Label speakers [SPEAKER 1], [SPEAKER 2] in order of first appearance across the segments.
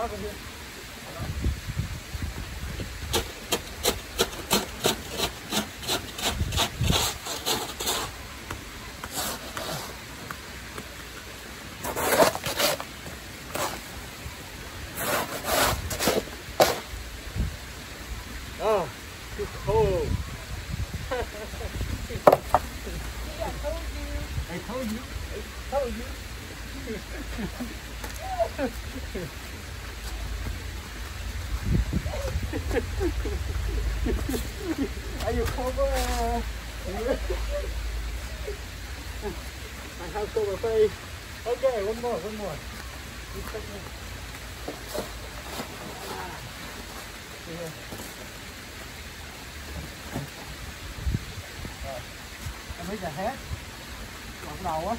[SPEAKER 1] Đó con kia. Oh, too cold. I told you. I told you. Are you cold? I have cold my face. Okay, one more. Yeah. Em biết là hết. Bắt đầu á.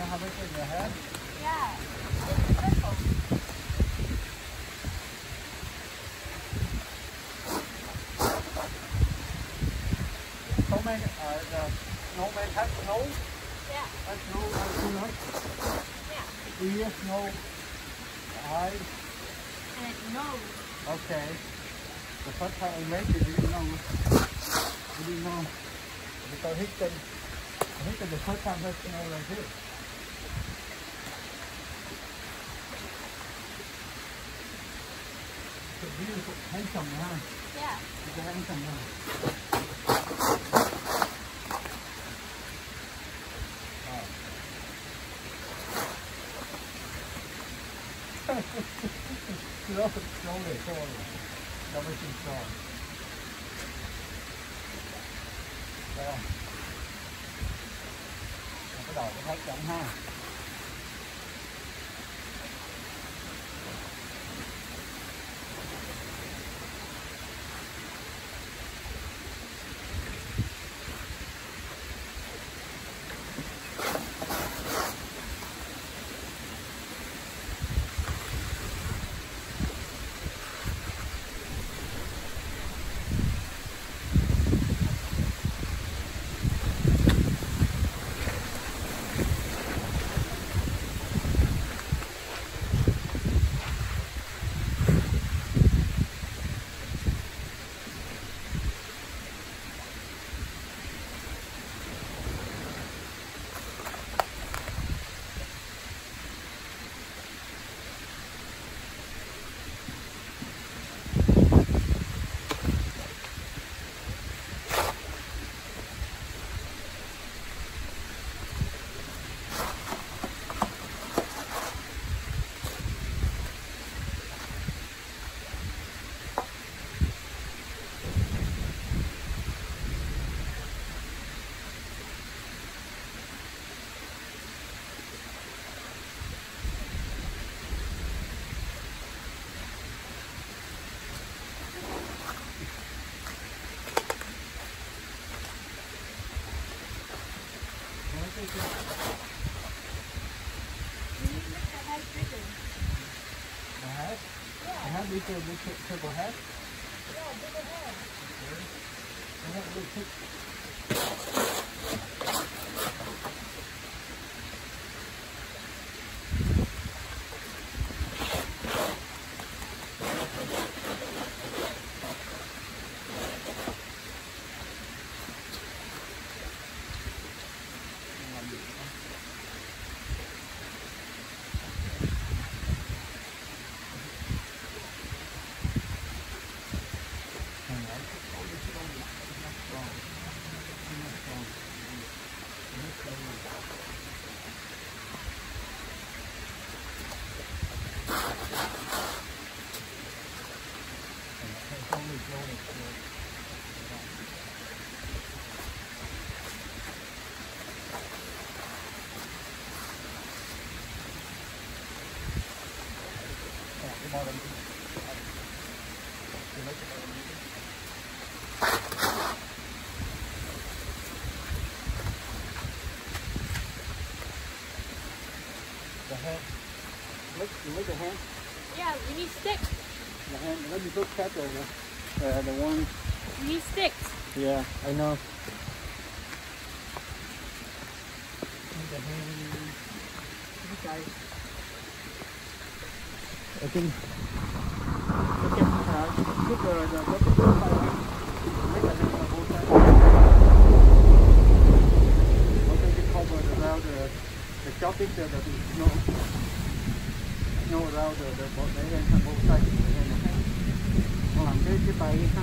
[SPEAKER 1] Have it in your head?
[SPEAKER 2] Yeah. It's purple.
[SPEAKER 1] Snowman, the snowman has snow?
[SPEAKER 2] Yeah.
[SPEAKER 1] Has snow too much?
[SPEAKER 2] Yeah.
[SPEAKER 1] Ear, snow, eyes?
[SPEAKER 2] And it knows.
[SPEAKER 1] Okay. The first time I made it, I didn't know. Because I think the first time I snow like this. It's beautiful, handsome, huh?
[SPEAKER 2] Yeah.
[SPEAKER 1] It's handsome, huh? Slowly. Don't make it strong. Rồi. Cái đầu nó hết chậm ha. Bigger triple head?
[SPEAKER 2] Yeah, bigger head.
[SPEAKER 1] And let me look at the one.
[SPEAKER 2] You need sticks.
[SPEAKER 1] Yeah, I know. I think look at the cover around the shopping the snow around the boat đấy thành boat side làm cái tay ha.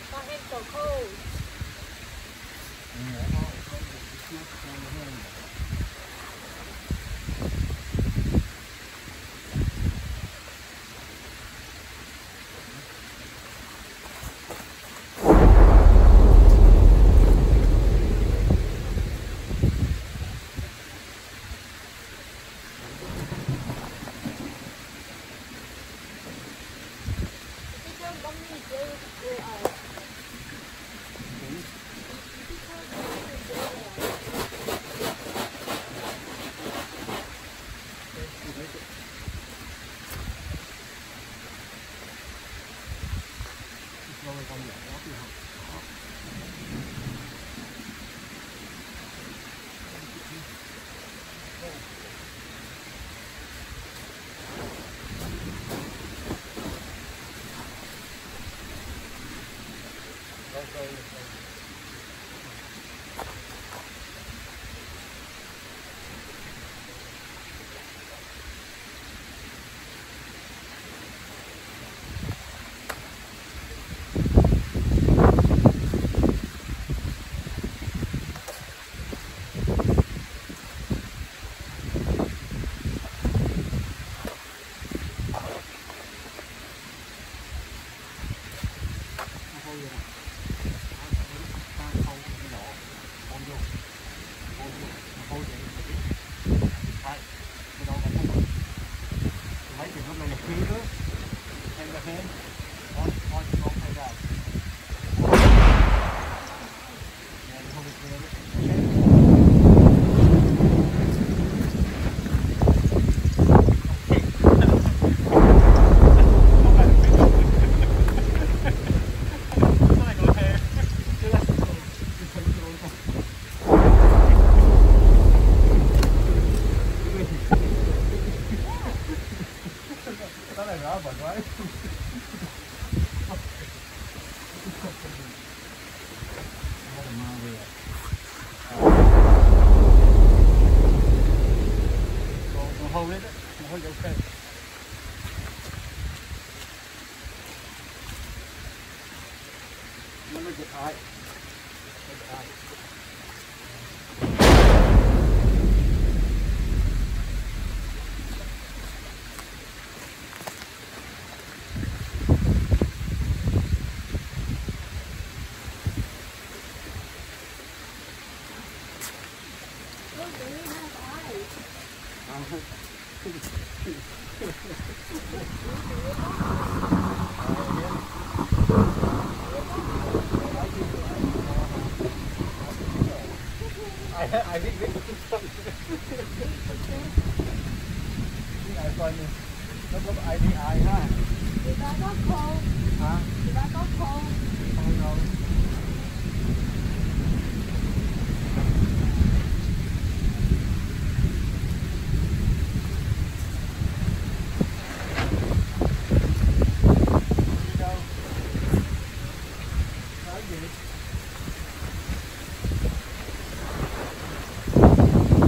[SPEAKER 2] My hands so cold.
[SPEAKER 1] I did it. I coi nó có IDI ha.
[SPEAKER 2] Thì ta có khô.
[SPEAKER 1] Hả?
[SPEAKER 2] Thì ta có khô.
[SPEAKER 1] Không đâu. Hãy subscribe cho kênh Ghiền Mì Gõ để không bỏ lỡ những video hấp dẫn.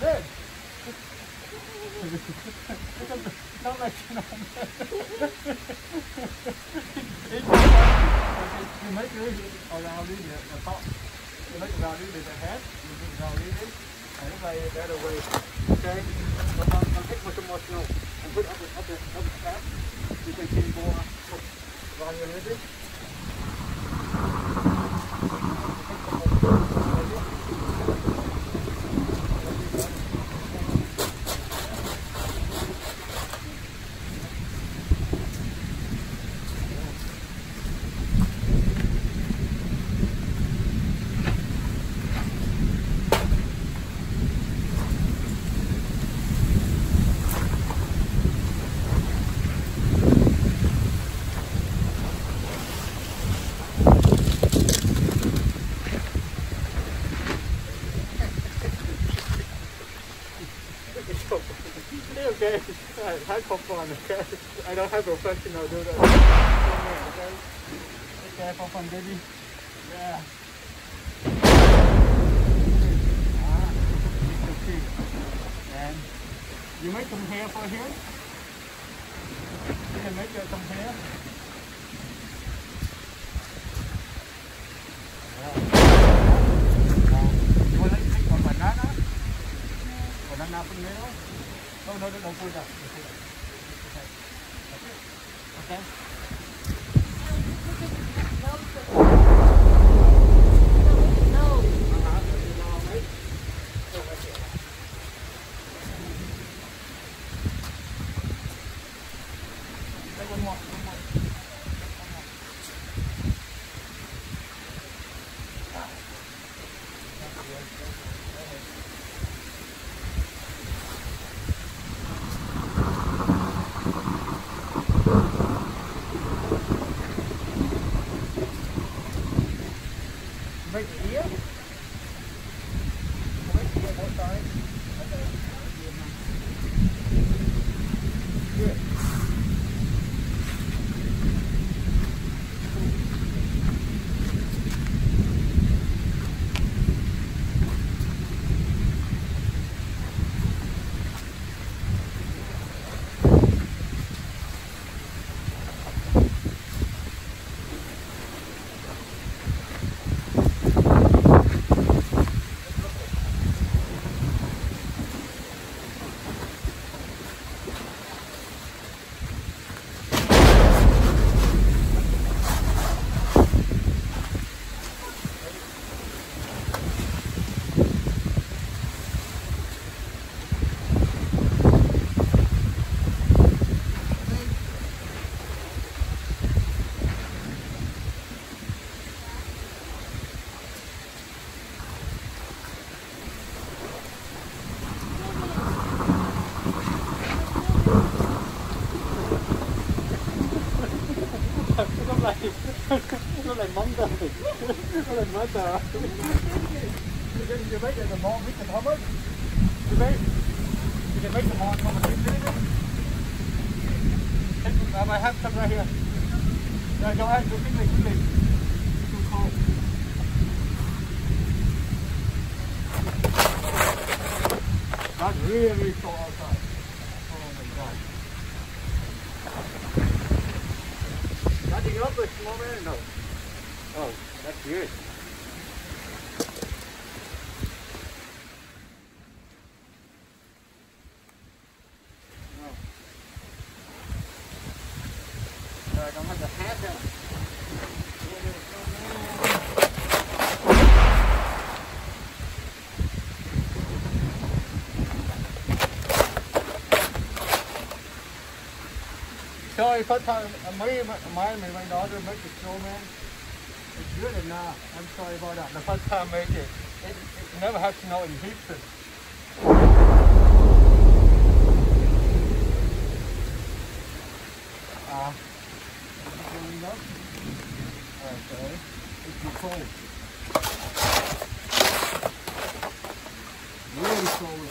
[SPEAKER 1] very big. Not like you know. You make it around the top. You make around it with the head. You make around it. And it's like that away. Okay. I'll take much more snow and put up the cap. You can see more around your living. Okay, have fun, okay? I don't have professional do that. Okay? Okay, for fun, baby. Yeah. And you make some hair for here? You can make some hair. Yeah. You want to take a banana? Banana from there? No, don't put that. Okay. Make it here. Make it here both sides. Okay. Good. Nó lại món tờ. Nó lại món tờ. You make it the more we can how much? You can make the more from I have some right here. Yeah, go ahead, go quickly. It's too cold. That's really cold outside. Oh my god. Nothing else but small man? No. Oh, that's good. No. I don't have the hat down. Sorry, first time mấy đó to make the snowman. It's good enough. I'm sorry about that. The first time I made it. It never had snow in Houston. Okay. It's too cold. Really cold.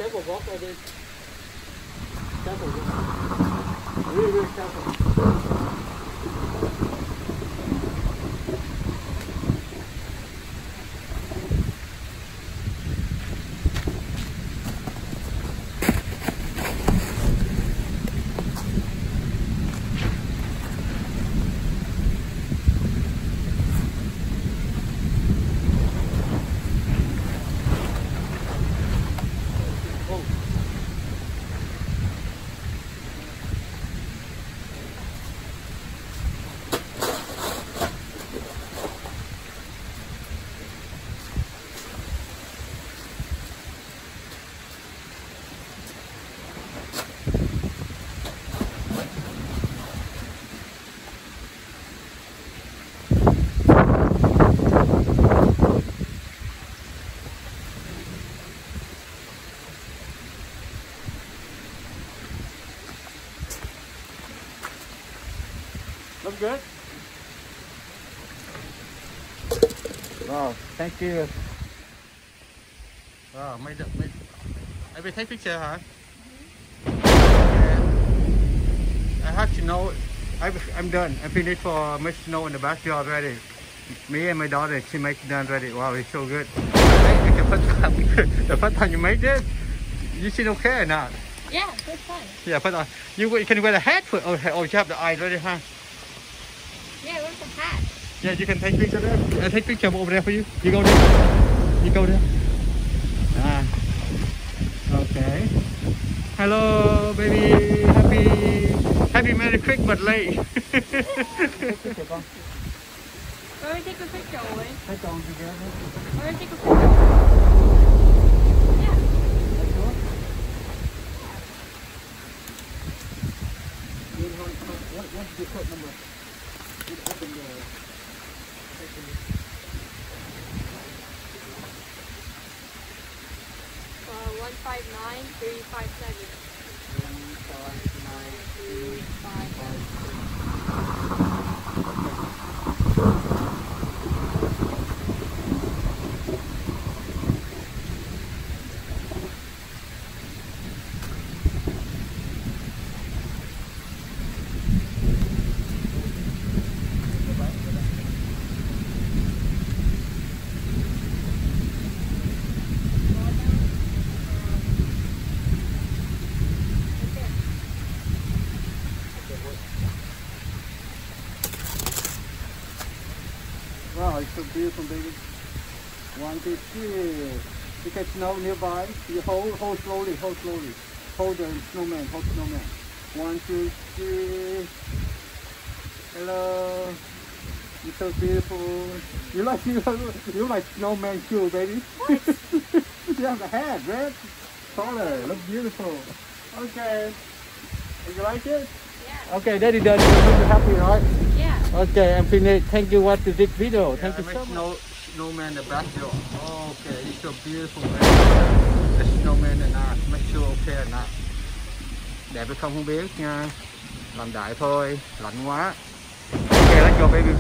[SPEAKER 1] careful, walk like this. Careful. Really, really careful. Look good? Wow, thank you. Wow, made it. I will take picture, huh? I have to know. I'm done. I finished for much snow in the backyard already. Me and my daughter, she make it done ready. Wow, it's so good. The first time you made it, you seem okay or not?
[SPEAKER 2] Yeah, that's fine.
[SPEAKER 1] Yeah, but you can wear the hat for. Oh, you have the eye ready, huh?
[SPEAKER 2] Yeah, where's the hat?
[SPEAKER 1] Yeah, you can take picture there. I take picture over there for you. You go there. You go there. Ah. Okay. Hello, baby. Happy Merry Quick but late.
[SPEAKER 2] Take picture, con. Where take a picture away?
[SPEAKER 1] Take on together.
[SPEAKER 2] Where take a picture? Yeah.
[SPEAKER 1] What's the code number? Open the
[SPEAKER 2] 159-357. 159-357.
[SPEAKER 1] Wow, it's so beautiful, baby. 1, 2, 3. You can snow nearby. You hold slowly. Hold the snowman. 1, 2, 3. Hello. You're so beautiful. You like snowman too, baby. You have the hat, red color. Look beautiful. Okay. You like it?
[SPEAKER 2] Yeah.
[SPEAKER 1] Okay, Daddy done. You're happy, right?
[SPEAKER 2] Yeah.
[SPEAKER 1] Okay, I'm finished. Thank you for this video.
[SPEAKER 3] Yeah,
[SPEAKER 1] Thank you so much.
[SPEAKER 3] Snowman in the backyard. Okay, it's so beautiful, man. The snowman and make sure okay or not. Đẹp hay không biết nha. Làm đại thôi, lạnh quá. Okay, let's go baby.